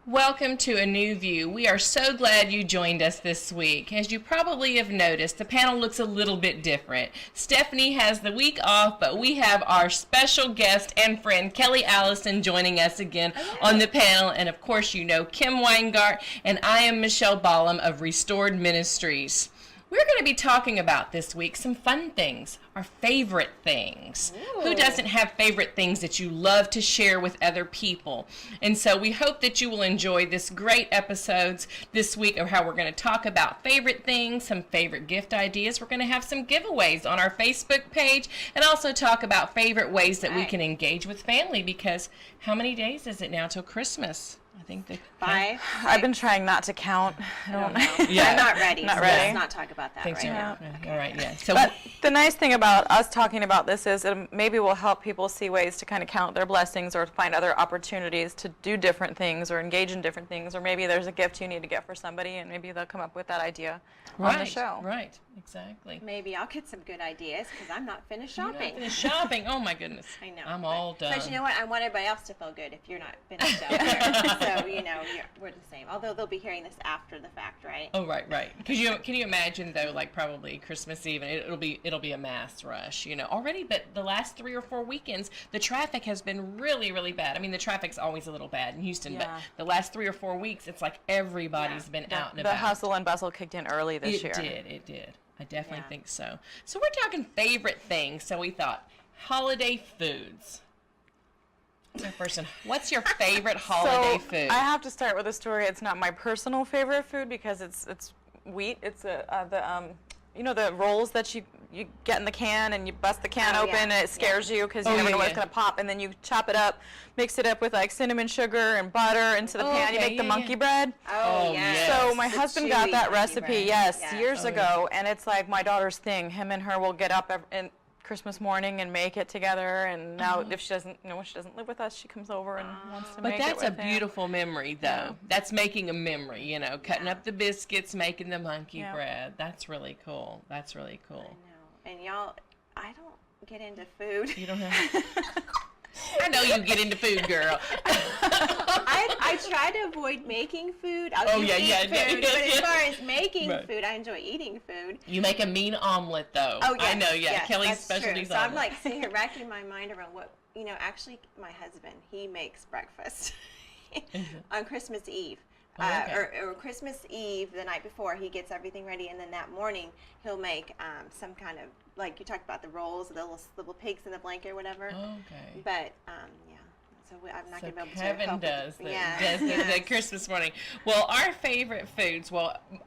Welcome to A New View. We are so glad you joined us this week. As you probably have noticed, the panel looks a little bit different. Stephanie has the week off, but we have our special guest and friend, Kelley Allison, joining us again on the panel. And of course, you know Kim Weingart, and I am Michelle Ballum of Restored Ministries. We're going to be talking about this week some fun things, our favorite things. Ooh. Who doesn't have favorite things that you love to share with other people? And so we hope that you will enjoy this great episodes this week of how we're going to talk about favorite things, some favorite gift ideas. We're going to have some giveaways on our Facebook page and also talk about favorite ways that we can engage with family, because how many days is it now till Christmas? I think the 5. I've been trying not to count. I don't know. Yeah. I'm not ready. Let's not talk about that right now. Okay. All right, yeah. So, but the nice thing about us talking about this is it maybe will help people see ways to kind of count their blessings or find other opportunities to do different things or engage in different things, or maybe there's a gift you need to get for somebody and maybe they'll come up with that idea on the show. Right, exactly. Maybe I'll get some good ideas because I'm not finished shopping. You're not finished shopping? Oh my goodness. I know. I'm all done. But you know what? I want everybody else to feel good if you're not finished out there. So, you know, we're the same. Although they'll be hearing this after the fact, right? Oh, right. Because can you imagine though, like probably Christmas Eve, and it'll be a mass rush, you know, already. But the last 3 or 4 weekends, the traffic has been really, really bad. I mean, the traffic's always a little bad in Houston, but the last 3 or 4 weeks, it's like everybody's been out and about. The hustle and bustle kicked in early this year. It did. I definitely think so. So we're talking favorite things. So we thought holiday foods. What's your favorite holiday food? I have to start with a story. It's not my personal favorite food because it's wheat. It's you know, the rolls that you get in the can and you bust the can open and it scares you because you never know when it's going to pop, and then you chop it up, mix it up with like cinnamon sugar and butter into the pan. You make the monkey bread. Oh, yes. So my husband got that recipe, years ago, and it's like my daughter's thing. Him and her will get up Christmas morning and make it together, and now if she doesn't live with us, she comes over and wants to make it. But that's a beautiful memory, though. Yeah. That's making a memory, you know, cutting up the biscuits, making the monkey bread. That's really cool. That's really cool. I know. And y'all, I don't get into food. You don't have. I know you get into food, girl. I try to avoid making food. I'll eat food, but as far as making food, I enjoy eating food. You make a mean omelet, though. Oh, yes. I know, Kelley's specialty is omelet. So I'm like sitting here racking my mind around what, you know, actually my husband, he makes breakfast on Christmas Eve. Or Christmas Eve, the night before, he gets everything ready, and then that morning he'll make some kind of, like you talked about, the rolls, the little pigs in the blanket or whatever. Okay. But so I'm not going to be able to Kevin help does with the Christmas morning. Well, our favorite foods,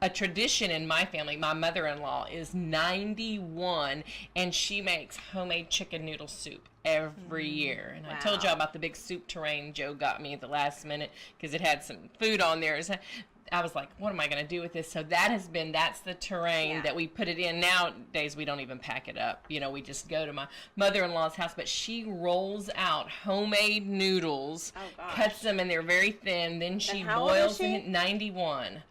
a tradition in my family, my mother-in-law is 91, and she makes homemade chicken noodle soup every year. And I told y'all about the big soup terrain Joe got me at the last minute because it had some food on there. I was like, what am I going to do with this? So that's the terrain that we put it in. Nowadays, we don't even pack it up. You know, we just go to my mother-in-law's house, but she rolls out homemade noodles, cuts them, and they're very thin. Then she boils them. 91.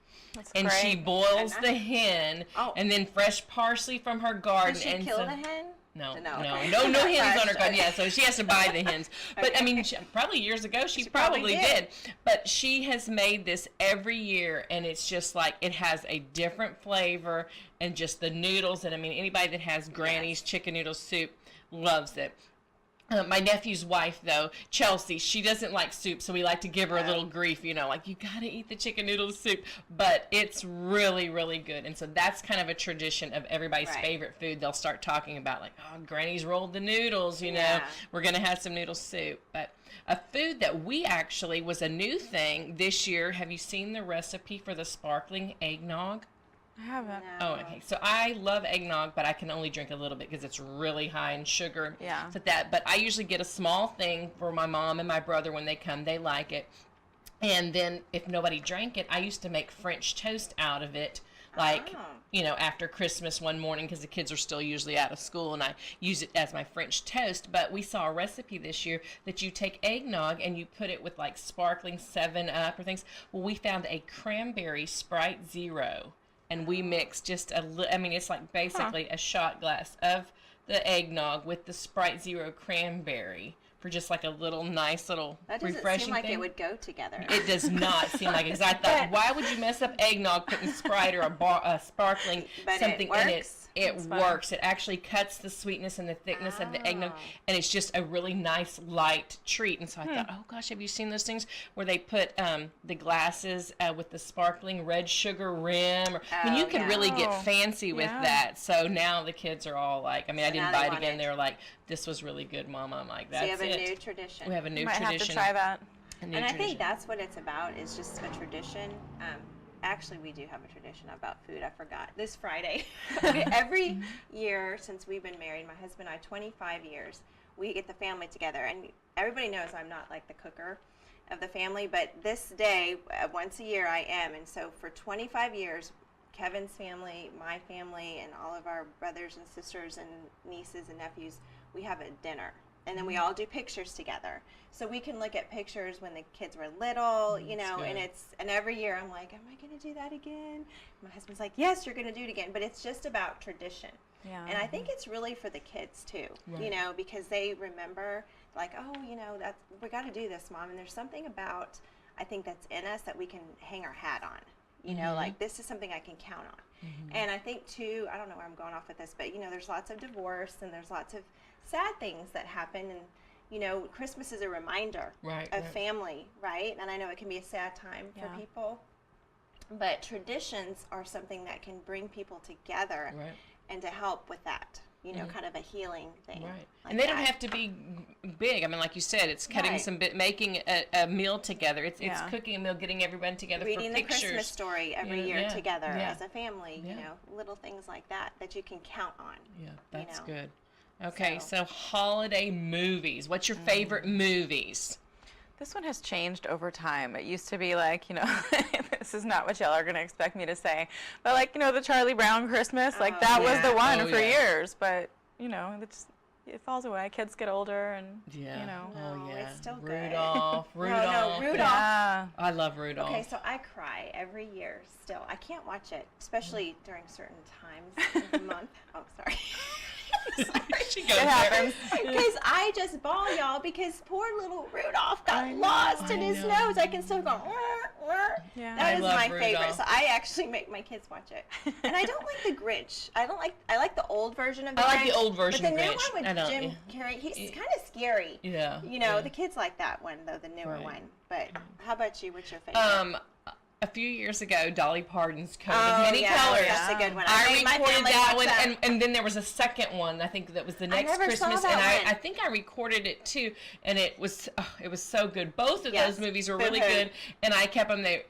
And great. She boils the hen, and then fresh parsley from her garden. Does she kill the hen? No hens on her garden. Yeah, so she has to buy the hens. But I mean, probably years ago she probably did. But she has made this every year, and it's just like it has a different flavor, and just the noodles. And I mean, anybody that has Granny's chicken noodle soup loves it. My nephew's wife, though, Chelsea, she doesn't like soup, so we like to give her a little grief, you know, like, you got to eat the chicken noodle soup. But it's really, really good. And so that's kind of a tradition of everybody's favorite food. They'll start talking about, like, oh, Granny's rolled the noodles, you know. We're going to have some noodle soup. But a food that we actually was a new thing this year, have you seen the recipe for the sparkling eggnog? I haven't. No. Oh, okay. So I love eggnog, but I can only drink a little bit because it's really high in sugar. Yeah. But I usually get a small thing for my mom and my brother when they come. They like it. And then if nobody drank it, I used to make French toast out of it. Like, you know, after Christmas one morning because the kids are still usually out of school, and I use it as my French toast. But we saw a recipe this year that you take eggnog and you put it with like sparkling 7-Up or things. Well, we found a cranberry Sprite Zero. And we mix just it's like basically a shot glass of the eggnog with the Sprite Zero cranberry for just like a little nice little That doesn't refreshing seem like thing. it would go together. It does not seem like it. 'Cause I thought, why would you mess up eggnog putting Sprite or a sparkling But something it in it? works. It works. It actually cuts the sweetness and the thickness of the eggnog, and it's just a really nice light treat. And so I thought, oh gosh, have you seen those things where they put the glasses with the sparkling red sugar rim? I mean, you can really get fancy with that. So now the kids are all like, I mean, I didn't buy it again. They were like, this was really good, Mama. I'm like, that's it. So you have a new tradition. We have a new Might tradition. have to try that. And I think that's what it's about, is just a tradition. Actually, we do have a tradition about food. I forgot. This Friday, every year since we've been married, my husband and I, 25 years, we get the family together. And everybody knows I'm not like the cooker of the family, but this day, once a year, I am. And so for 25 years, Kevin's family, my family, and all of our brothers and sisters and nieces and nephews, we have a dinner. And then we all do pictures together. So we can look at pictures when the kids were little, you know, and every year I'm like, am I going to do that again? My husband's like, yes, you're going to do it again. But it's just about tradition. Yeah. And I think it's really for the kids too, you know, because they remember like, oh, you know, we got to do this, Mom. And there's something about, I think that's in us that we can hang our hat on, you know, like this is something I can count on. And I think too, I don't know where I'm going off with this, but you know, there's lots of divorce and there's lots of sad things that happen, and you know, Christmas is a reminder of family, right? And I know it can be a sad time for people, but traditions are something that can bring people together and to help with that, you know, kind of a healing thing. Like and they don't have to be big. I mean, like you said, it's cutting making a meal together. It's cooking a meal, getting everyone together reading for pictures. The Christmas story every year together as a family, you know, little things like that you can count on. Yeah, that's good. Okay, so holiday movies. What's your favorite movies? This one has changed over time. It used to be like, you know, this is not what y'all are going to expect me to say, but like, you know, the Charlie Brown Christmas, like that was the one for years, but, you know, it falls away. Kids get older and, you know. It's still Rudolph. No, Rudolph. Yeah. I love Rudolph. Okay, so I cry every year still. I can't watch it, especially during certain times of the month. Oh, sorry. She goes it happens. Because I just bawl, y'all, because poor little Rudolph got lost in his nose. I can still go, That is my favorite. So I actually make my kids watch it. And I don't like the Grinch. I like the old version of the Grinch. I like the old version of But the new Grinch. one with Jim Carrey, he's kind of scary. Yeah. You know, the kids like that one, though, the newer one. But how about you? What's your favorite? A few years ago, Dolly Parton's Coat of Many Colors. That's a good one. I recorded that one, and then there was a second one. I think that was the next Christmas, and I think I recorded it too. And it was so good. Both of those movies were really good, and I kept them there.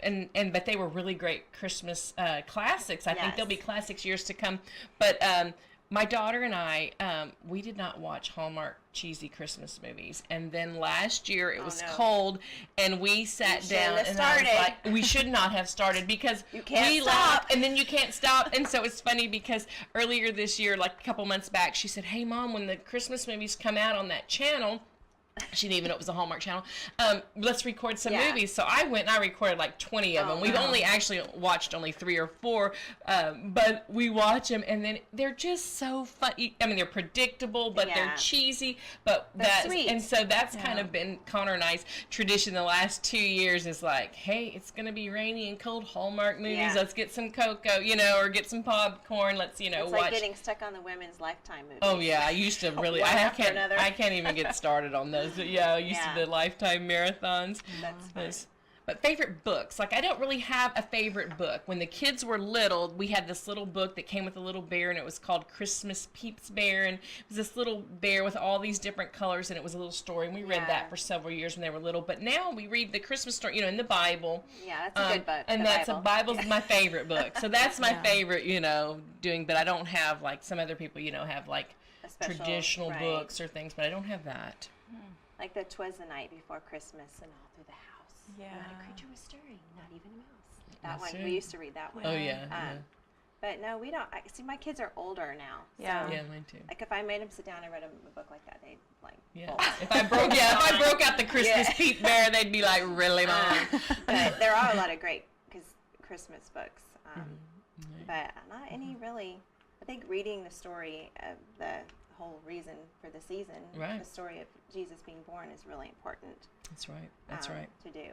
But they were really great Christmas classics. I think they'll be classics years to come. But my daughter and I, we did not watch Hallmark cheesy Christmas movies. And then last year it was cold, and we sat down and I was like, we should not have started because we laughed, and then you can't stop. And so it's funny because earlier this year, like a couple months back, she said, hey, Mom, when the Christmas movies come out on that channel, she didn't even know it was a Hallmark channel. Let's record some movies. So I went and I recorded like 20 of them. We've only actually watched only 3 or 4, but we watch them, and then they're just so fun. I mean, they're predictable, but they're cheesy, but that's sweet. And so that's kind of been Connor and I's tradition the last 2 years. Is like, hey, it's gonna be rainy and cold, Hallmark movies. Let's get some cocoa, you know, or get some popcorn. Let's, you know, it's watch. Like getting stuck on the women's Lifetime movies. Oh yeah, I used to really. I can't even get started on those. Yeah, I used to the Lifetime marathons. That's fun. But favorite books, like I don't really have a favorite book. When the kids were little, we had this little book that came with a little bear, and it was called Christmas Peeps Bear, and it was this little bear with all these different colors, and it was a little story, and we read that for several years when they were little. But now we read the Christmas story, you know, in the Bible. Yeah, that's a good book. And Bible's my favorite book. So that's my favorite, you know, but I don't have, like some other people, you know, have like traditional books or things, but I don't have that. Like the 'Twas the Night Before Christmas and all through the house. Yeah. Not a creature was stirring, not even a mouse. That one, we used to read that one. Oh yeah. But no, we don't. See, my kids are older now. Yeah. So, yeah, mine too. Like if I made them sit down and read them a book like that, they'd like. Yeah. If I broke out the Christmas Peep Bear, they'd be like, really, Mom? But there are a lot of great Christmas books. But not any really. I think reading the story of the whole reason for the season. Right. The story of Jesus being born is really important. That's right. That's right. To do.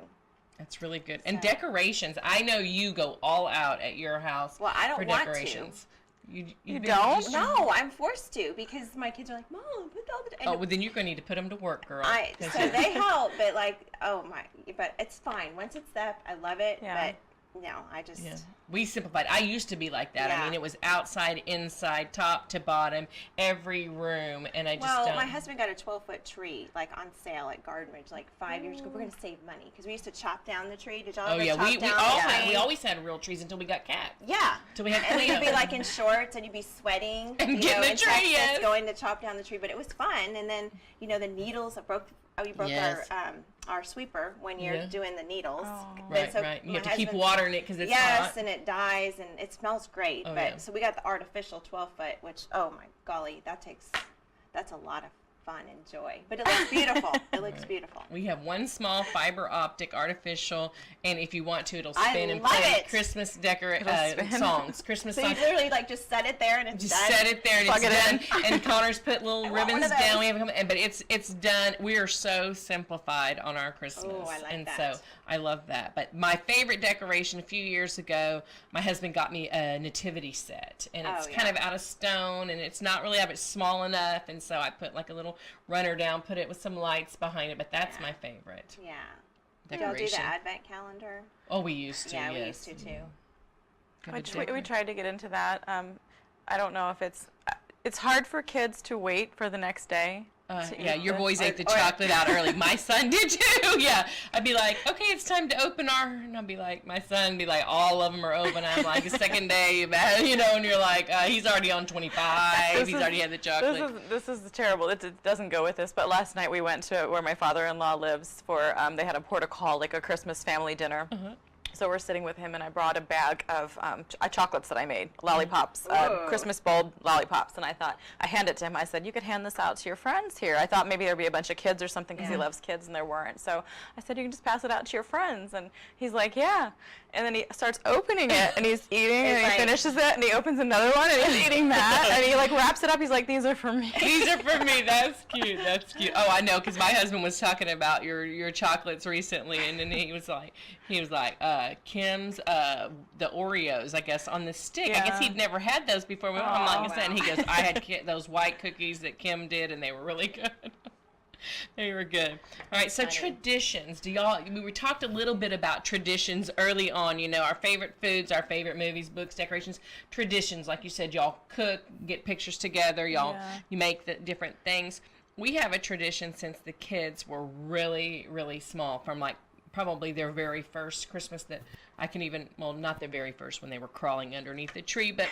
That's really good. And decorations. I know you go all out at your house. Well, I don't for want decorations. You don't? No, I'm forced to because my kids are like, Mom, put all the. Oh, well, then you're going to need to put them to work, girl. So they help, but like, but it's fine. Once it's up, I love it. Yeah. But no, I just. Yeah. We simplified. I used to be like that. Yeah. I mean, it was outside, inside, top to bottom, every room, and I just don't. My husband got a 12-foot tree like on sale at Garden Ridge like 5 years ago. We're gonna save money because we used to chop down the tree. Did y'all ever chop down the tree? We always had real trees until we got cats. Yeah. Till we had and Cleo. you'd be like in shorts and you'd be sweating and getting the tree, yes. going to chop down the tree, but it was fun. And then the needles we broke yes. our sweeper when you're doing the needles. Oh. Right, so right. You have to keep watering it because it's hot. Yes, and it dies and it smells great. So we got the artificial 12-foot, which oh my golly, that's a lot of fun and joy. But it looks beautiful. It looks beautiful. We have one small fiber optic artificial, and if you want to, it'll spin and love play it. Christmas songs. Christmas so songs. you literally like just set it there and it's Just done. set it there and Plug it's it done. And Connor's put little ribbons those. down. We have, but it's done. We are so simplified on our Christmas, Oh, I like and that. so I love that. But my favorite decoration a few years ago, my husband got me a nativity set, and it's kind of out of stone, and it's not really up. It's small enough, and so I put like a little runner down, put it with some lights behind it. But that's my favorite. Yeah. Decoration. Did y'all do the advent calendar? Oh, we used to. Yeah, we yes. used to too. We tried to get into that. I don't know if it's hard for kids to wait for the next day. Yeah, your boys ate the chocolate out early. My son did too. Yeah, I'd be like, okay, it's time to open and I'd be like, my son would be like, all of them are open. I'm like, the second day, and you're like, he's already on 25. He's already had the chocolate. This is terrible. It doesn't go with this. But last night we went to where my father-in-law lives for. They had a protocol, like a Christmas family dinner. So we're sitting with him, and I brought a bag of chocolates that I made, lollipops, Christmas bulb lollipops. And I handed it to him. I said, you could hand this out to your friends here. I thought maybe there'd be a bunch of kids or something because he loves kids, and there weren't. So I said, you can just pass it out to your friends. And he's like, yeah. And then he starts opening it, and he's eating, and he finishes it, and he opens another one, and he's eating that, and he like wraps it up. He's like, these are for me. These are for me. That's cute. That's cute. Oh, I know, because my husband was talking about your chocolates recently, and then he was like, Kim's the Oreos, I guess, on the stick. Yeah. I guess he'd never had those before. I'm like I said, and he goes, I had those white cookies that Kim did, and they were really good. They were good. All right, so traditions. We talked a little bit about traditions early on, our favorite foods, our favorite movies, books, decorations, traditions. Like you said, y'all cook, get pictures together, you make the different things. We have a tradition since the kids were really, really small, from like probably their very first Christmas that I can even, well, not their very first when they were crawling underneath the tree, but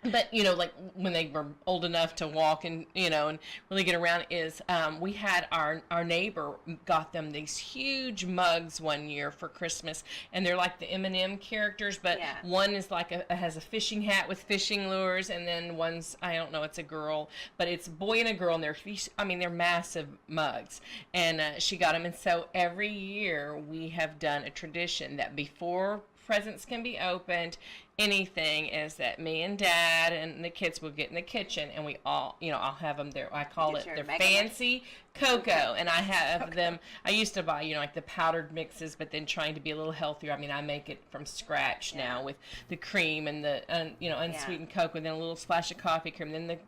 like when they were old enough to walk and, and really get around is we had our neighbor got them these huge mugs one year for Christmas, and they're like the M&M characters, but one is like has a fishing hat with fishing lures, and then one's, I don't know, it's a girl, but it's a boy and a girl, and they're massive mugs, and she got them, and so every year we have done a tradition that before presents can be opened, anything, is that me and Dad and the kids will get in the kitchen, and we all, I'll have them there. I call it their fancy cocoa, and I have them. I used to buy, like the powdered mixes, but then trying to be a little healthier. I mean, I make it from scratch now with the cream and the, unsweetened cocoa, and then a little splash of coffee cream, then the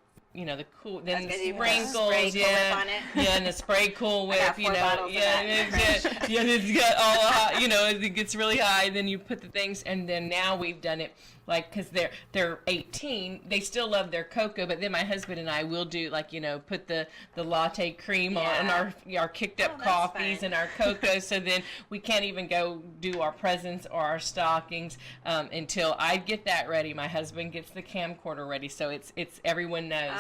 cool, then the sprinkles, and the spray Cool Whip, it's got all hot, it gets really high, and then you put the things, and then now we've done it, like, because they're 18, they still love their cocoa, but then my husband and I will do, like, put the latte cream on our kicked up coffees and our cocoa, so then we can't even go do our presents or our stockings until I get that ready. My husband gets the camcorder ready, so it's everyone knows.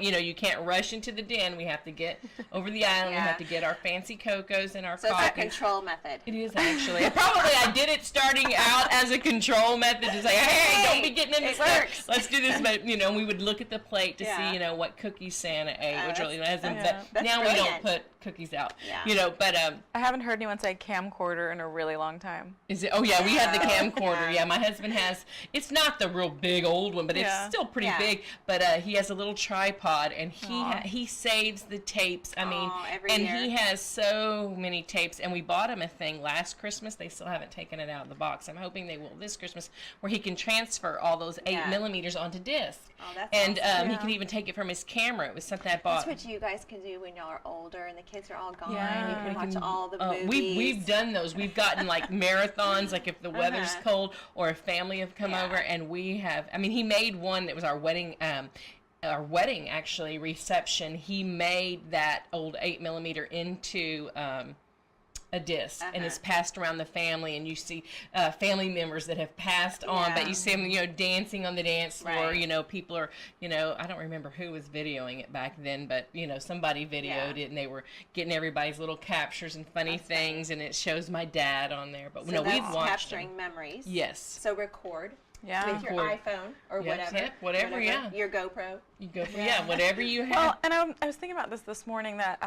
You can't rush into the den. We have to get over the island. We have to get our fancy cocos and our coffee. So it's a control method. It is actually. I did it starting out as a control method to say, hey, don't be getting into stuff. Let's do this. But we would look at the plate to see what cookies Santa ate, which really hasn't. But now we don't put cookies out. Yeah. You know, but I haven't heard anyone say camcorder in a really long time. is it? Oh yeah, we have the camcorder. Yeah, my husband has. It's not the real big old one, but it's still pretty big. But he has a little tripod, and he saves the tapes. I mean, every and year. he has so many tapes. And we bought him a thing last Christmas. They still haven't taken it out of the box. I'm hoping they will this Christmas, where he can transfer all those 8mm onto disc. Oh, that's and awesome. he can even take it from his camera. It was something I bought. That's what you guys can do when y'all are older and the kids are all gone. Yeah. You can watch all the movies. We've done those. We've gotten like marathons, like if the weather's cold or a family have come over, and we have. I mean, he made one that was our wedding actually reception. He made that old 8mm into a disc, and it's passed around the family, and you see family members that have passed on, but you see them, you know, dancing on the dance floor. You know, people are, you know, I don't remember who was videoing it back then, but you know, somebody videoed it, and they were getting everybody's little captures and funny things, and it shows my dad on there. But So no, we've that's watched capturing them. memories. Yes. So record. Yeah. With your Record. iPhone or Yes, whatever. whatever, yeah. Your GoPro. You go for whatever you have. Well, and I was thinking about this morning that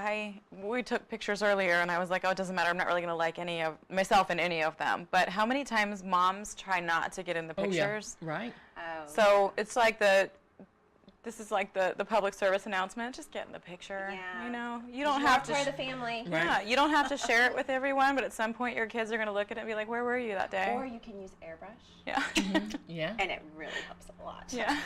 we took pictures earlier, and I was like, oh, it doesn't matter. I'm not really going to like any of myself in any of them. But how many times moms try not to get in the pictures? Right. Oh. So it's like this is like the public service announcement. Just get in the picture. Yeah. You know, you don't have to. For the family. Right. Yeah, you don't have to share it with everyone, but at some point your kids are going to look at it and be like, where were you that day? Or you can use airbrush. Yeah. Yeah. And it really helps a lot. Yeah.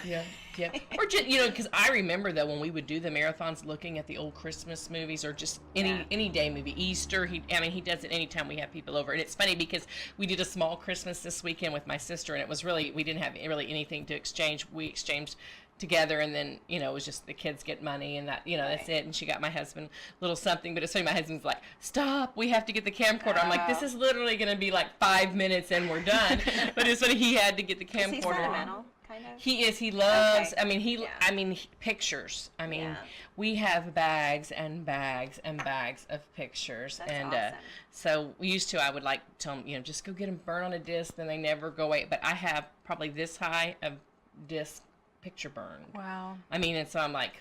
Yeah. Or just, you know, because I remember though when we would do the marathons, looking at the old Christmas movies or just any day movie, Easter. He does it anytime we have people over, and it's funny because we did a small Christmas this weekend with my sister, and it was really, we didn't have really anything to exchange. We exchanged together, and then, you know, it was just the kids get money, and that, you know, that's it. And she got my husband a little something, but it's funny, my husband's like, stop, we have to get the camcorder. I'm like, this is literally going to be like 5 minutes and we're done. But it's funny, he had to get the camcorder. Is he sentimental, kind of? He is. He loves. Okay. I mean, pictures. I mean, we have bags and bags and bags of pictures, That's and awesome. so we used to. I would like tell them, you know, just go get them burn on a disc, then they never go away. But I have probably this high of disc picture burned. Wow. I mean, and so I'm like,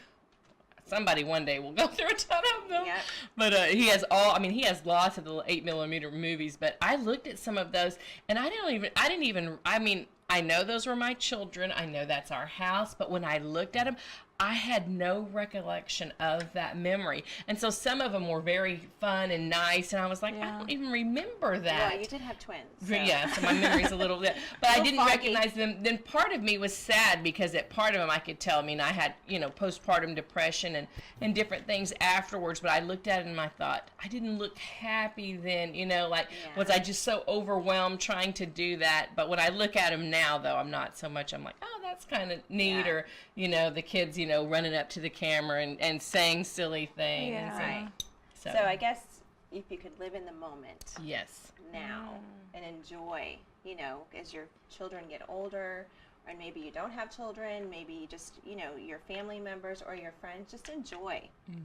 somebody one day will go through a ton of them. Yep. But he has all. I mean, he has lots of the 8mm movies. But I looked at some of those, and I didn't even. I mean, I know those were my children. I know that's our house. But when I looked at them, I had no recollection of that memory. And so some of them were very fun and nice, and I was like, I don't even remember that. Well, you did have twins. So. Yeah, so my memory's a little bit, but I didn't foggy. recognize them. Then part of me was sad because at part of them I could tell. I mean, I had, you know, postpartum depression and different things afterwards, but I looked at it and I thought, I didn't look happy then, you know, like, was I just so overwhelmed trying to do that? But when I look at them now, though, I'm not so much, I'm like, oh, that's kind of neat, or, you know, the kids, you know, running up to the camera and saying silly things. Yeah. Right. So I guess if you could live in the moment yes. now and enjoy, you know, as your children get older, and maybe you don't have children, maybe you just, you know, your family members or your friends, just enjoy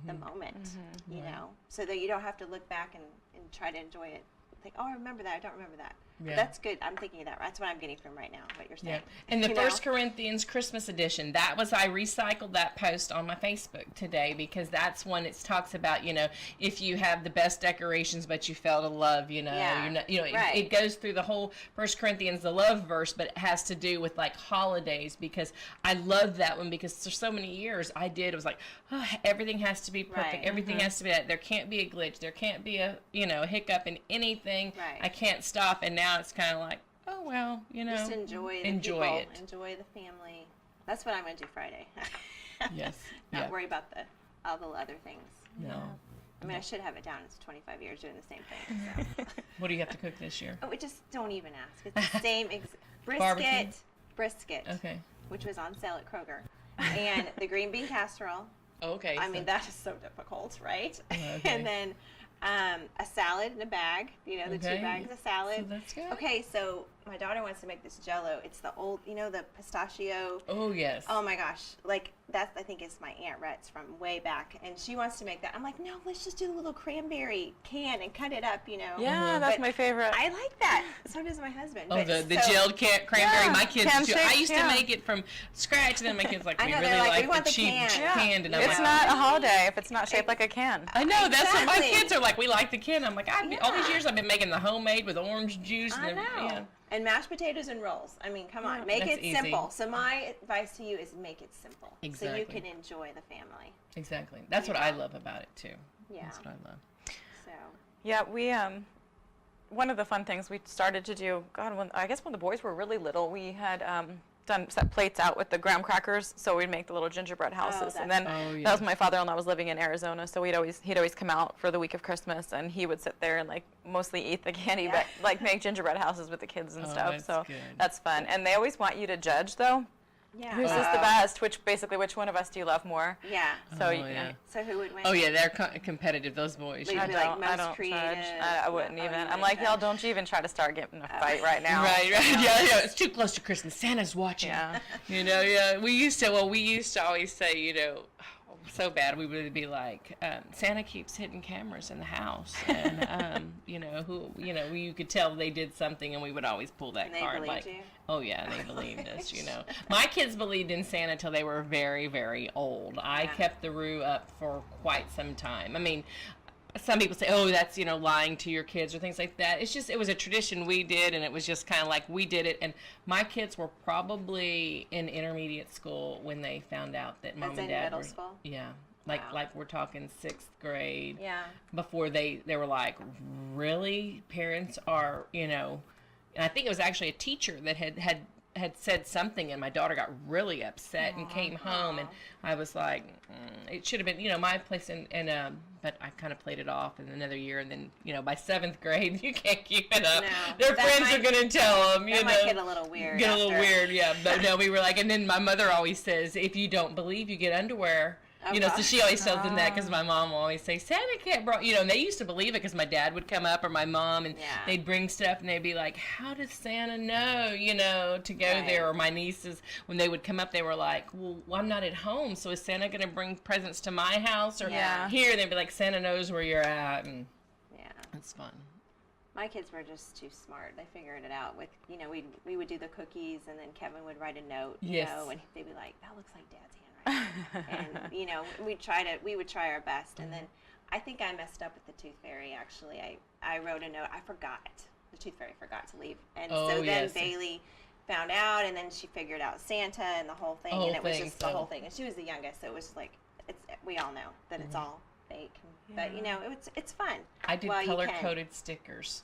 the moment, you know, so that you don't have to look back and try to enjoy it. Think, oh, I remember that. I don't remember that. Yeah. But that's good. I'm thinking of that. That's what I'm getting from right now, what you're saying. Yeah. And the You First know? Corinthians Christmas edition, I recycled that post on my Facebook today because that's when it talks about, you know, if you have the best decorations but you fail to love, you know, you're not, you know, Right. it goes through the whole First Corinthians, the love verse, but it has to do with like holidays, because I love that one because for so many years it was like, oh, everything has to be perfect. Right. Everything has to be that. There can't be a glitch. There can't be a, you know, hiccup in anything. Right. I can't stop. And now it's kind of like, oh, well, you know. Just enjoy the enjoy people, it. enjoy the family. That's what I'm going to do Friday. Yes. Not Yeah. worry about all the other things. No. I mean, I should have it down. It's 25 years doing the same thing. So. What do you have to cook this year? Oh, we just don't even ask. It's the same Barbecue? brisket, Okay. which was on sale at Kroger, and the green bean casserole. Okay. I mean, that is so difficult, right? Okay. And then a salad in a bag. You know, the Okay. 2 bags of salad. So that's good. Okay, so my daughter wants to make this Jell-O. It's the old, the pistachio. Oh, yes. Oh my gosh, like I think it's my Aunt Rhett's from way back, and she wants to make that. I'm like, no, let's just do the little cranberry can and cut it up, Yeah, that's But my favorite. I like that. So does my husband. Oh, the gelled cranberry. Yeah, My kids can do. I shake, used to make it from scratch, and then my kids like, I we know, really they're like, like we want the the cheap can. canned. And I'm It's like, not a holiday if it's not shaped like a can. I know, that's what my Exactly. kids are like. We like the can. I'm like, all these Yeah. years I've been making the homemade with orange juice. I And know. yeah. And mashed potatoes and rolls. I mean, come on, make That's it easy. simple. So my advice to you is make it simple, so Exactly. you can enjoy the family. Exactly. That's what I love about it too. Yeah. That's what I love. So Yeah, we one of the fun things we started to do, I guess when the boys were really little, we had set plates out with the graham crackers, so we'd make the little gingerbread houses. And then that was my father-in-law was living in Arizona, so he'd always come out for the week of Christmas, and he would sit there and like mostly eat the candy, but like make gingerbread houses with the kids and stuff. That's So good. that's fun. And they always want you to judge though. yeah. Who's this the best? Which one of us do you love more? Yeah. So yeah. So who would win? Oh yeah, they're competitive. Those boys. Like, Yeah. I'd be like, most judge. creative. I wouldn't Oh, even. you I'm wouldn't like, y'all judge. don't you even try to start getting a fight right now. Right, yeah. It's too close to Christmas. Santa's watching. Yeah. Yeah. We used to always say, so bad we would be like, Santa keeps hidden cameras in the house, and you could tell they did something, and we would always pull that And they card, believed like, you? oh yeah, they believed us. My kids believed in Santa till they were very, very old. I kept the ruse up for quite some time. I mean, some people say, oh, that's, lying to your kids or things like that. It's just, it was a tradition we did, and it was just kind of like we did it. And my kids were probably in intermediate school when they found out that mom That's and in dad middle were, school? yeah, Wow. like we're talking 6th grade. Yeah. Before they were like, really? Parents are, and I think it was actually a teacher that had said something, and my daughter got really upset and came home, and I was like, it should have been, my place, but I kind of played it off in another year, and then, by 7th grade, you can't keep it up. No. Their That friends might- are going to tell them, That might get a little weird. Get a little after. weird, yeah. But no, we were like, and then my mother always says, if you don't believe, you get underwear. So she always tells them that, because my mom will always say, Santa can't bring, and they used to believe it because my dad would come up or my mom, and they'd bring stuff, and they'd be like, how does Santa know, to go there? Or my nieces, when they would come up, they were like, well, I'm not at home, so is Santa going to bring presents to my house or here? And they'd be like, Santa knows where you're at, and it's fun. My kids were just too smart. They figured it out with, we would do the cookies, and then Kevin would write a note, and they'd be like, that looks like Dad's handwriting. And, we would try our best. And then I think I messed up with the Tooth Fairy, actually. I wrote a note. I forgot. The Tooth Fairy forgot to leave. And so then Bailey found out, and then she figured out Santa and the whole thing. And it was just the whole thing. And she was the youngest, so it was like, we all know that it's all fake. But, it's fun. I did color-coded stickers.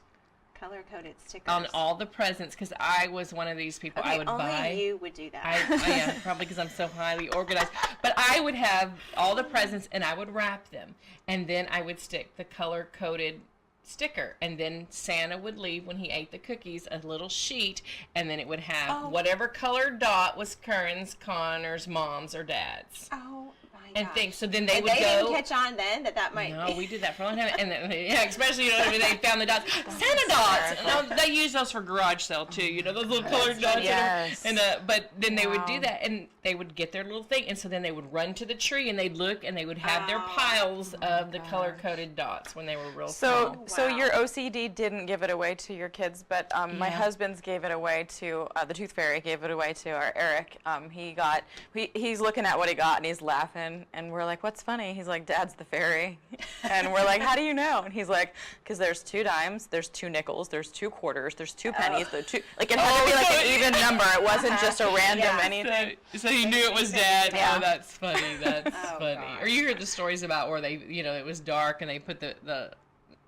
Color-coded stickers. On all the presents, because I was one of these people. I would only buy. you would do that. Yeah, probably because I'm so highly organized. But I would have all the presents, and I would wrap them, and then I would stick the color-coded sticker, and then Santa would leave when he ate the cookies, a little sheet, and then it would have whatever colored dot was Curran's, Connor's, Mom's, or Dad's. Oh. And things. So then they and would they go. didn't catch on then that might. No, we did that for a long time, and then, especially when they found the dots, Santa dots. And they use those for garage sale too. Those little colored dots. Yes. And but then they would do that, and they would get their little thing, and so then they would run to the tree, and they'd look, and they would have their piles of the color coded dots when they were real small. So your OCD didn't give it away to your kids, but my husband's gave it away to the Tooth Fairy gave it away to our Eric. He's looking at what he got, and he's laughing. And we're like, what's funny? He's like, Dad's the fairy. And we're like, how do you know? And he's like, because there's 2 dimes, there's 2 nickels, there's 2 quarters, there's 2 pennies. It had to be like an even number. It wasn't just a random anything. So he knew it was Dad. Yeah. Oh, that's funny. That's funny. gosh. Or you heard the stories about where they, it was dark and they put the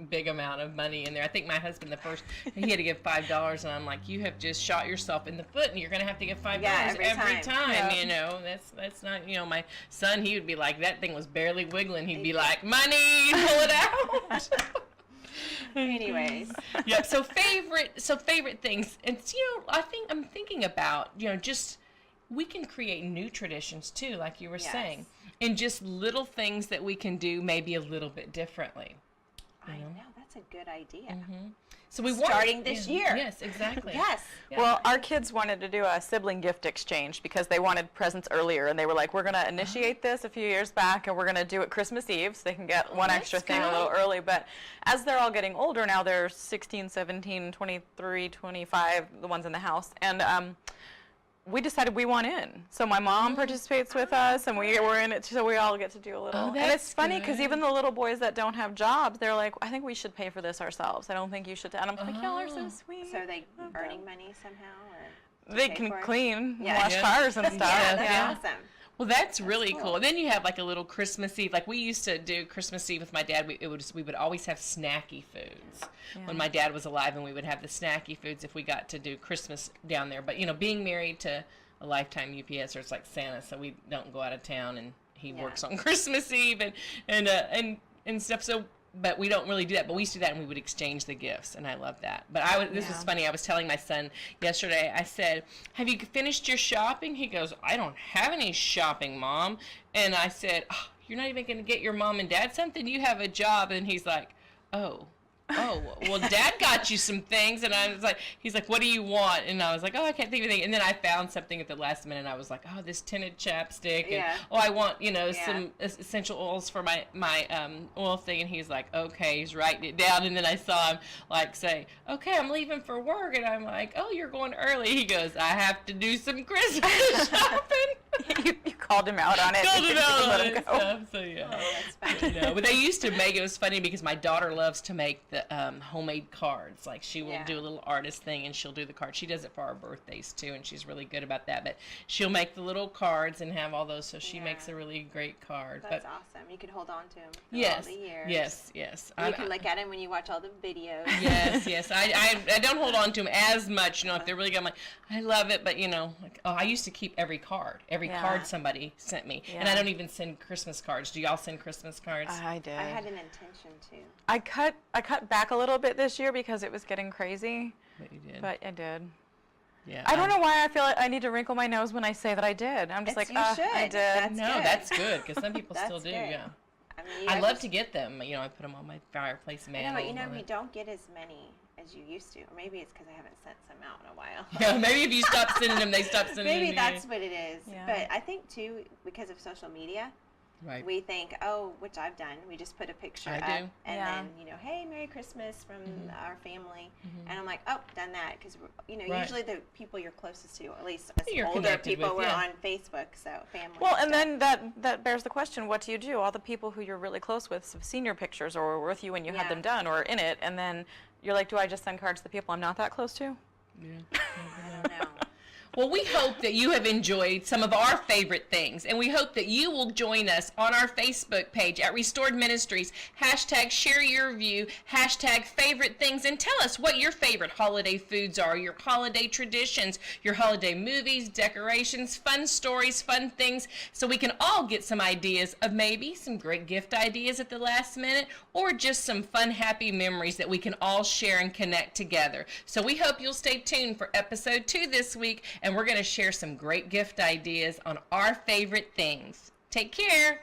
big amount of money in there. I think my husband, he had to give $5, and I'm like, you have just shot yourself in the foot, and you're going to have to give $5 every time. Yeah. That's not, my son, he would be like, that thing was barely wiggling. He'd be like, money, pull it out. Anyways. Yep. So favorite things, and I'm thinking about, just we can create new traditions too, like you were saying, and just little things that we can do maybe a little bit differently. I know, that's that's a good idea. So we starting this year. Yes, exactly. Yes. Yeah. Well, our kids wanted to do a sibling gift exchange because they wanted presents earlier, and they were like, we're going to initiate this a few years back, and we're going to do it Christmas Eve, so they can get one extra thing a little early. But as they're all getting older now, they're 16, 17, 23, 25, the ones in the house, and we decided we want in. So my mom participates with us, and we're in it, so we all get to do a little. Oh, and it's funny good. because even the little boys that don't have jobs, they're like, I think we should pay for this ourselves. I don't think you should. And I'm like, y'all are so sweet. So are they earning money somehow, or They pay can for it? clean, Yeah. wash cars and stuff. Yeah, that's Yeah. awesome. Well, that's really cool. Then you have like a little Christmas Eve. Like we used to do Christmas Eve with my dad. We would always have snacky foods when my dad was alive, and we would have the snacky foods if we got to do Christmas down there. But being married to a lifetime UPSer, it's like Santa, so we don't go out of town, and he works on Christmas Eve and stuff. So, but we don't really do that. But we used to do that, and we would exchange the gifts, and I love that. But this was funny. I was telling my son yesterday. I said, "Have you finished your shopping?" He goes, "I don't have any shopping, Mom." And I said, "Oh, you're not even going to get your mom and dad something? You have a job." And he's like, "Oh, well, Dad got you some things." And I was like, he's like, "What do you want?" And I was like, "Oh, I can't think of anything." And then I found something at the last minute, and I was like, "Oh, this tinted chapstick." And, I want, some essential oils for my oil thing. And he's like, "Okay," he's writing it down. And then I saw him like say, "Okay, I'm leaving for work." And I'm like, "Oh, you're going early." He goes, "I have to do some Christmas shopping." You called him out on it. Called him out Let on him it, go. stuff, so yeah. Oh, that's funny. But they used to make, it was funny because my daughter loves to make the homemade cards. Like she will do a little artist thing, and she'll do the cards. She does it for our birthdays too, and she's really good about that. But she'll make the little cards and have all those, so she makes a really great card. That's awesome. You can hold on to them for Yes, all the years. yes. You can look at them when you watch all the videos. Yes. I don't hold on to them as much. If they're really good, I'm like, I love it, but I used to keep every card somebody sent me, and I don't even send Christmas cards. Do y'all send Christmas cards? I did. I had an intention to. I cut back a little bit this year because it was getting crazy. But you did. But I did. Yeah. I don't know why I feel like I need to wrinkle my nose when I say that I did. I'm just like, You I should. did. That's good because some people still That's do. good. Yeah. I mean, I love to get them. I put them on my fireplace mantle. But we don't get as many as you used to. Or maybe it's because I haven't sent some out in a while. Yeah, maybe if you stop sending them, they stop sending them. Maybe to that's you. what it is. Yeah. But I think too, because of social media, Right. we think, which I've done, we just put a picture I up, do. and Yeah. then hey, Merry Christmas from our family, Mm-hmm. and I'm like, done that, because Right. usually the people you're closest to, at least us You're older connected people, with, we're yeah. on Facebook, so family. Well, and stuff. then that bears the question, what do you do? All the people who you're really close with have seen your pictures or were with you when you had them done or in it, and then you're like, do I just send cards to the people I'm not that close to? Yeah. I don't know. Well, we hope that you have enjoyed some of our favorite things, and we hope that you will join us on our Facebook page at Restored Ministries. #ShareYourView, #favorite things, and tell us what your favorite holiday foods are, your holiday traditions, your holiday movies, decorations, fun stories, fun things, so we can all get some ideas of maybe some great gift ideas at the last minute, or just some fun, happy memories that we can all share and connect together. So we hope you'll stay tuned for episode 2 this week, and we're going to share some great gift ideas on our favorite things. Take care.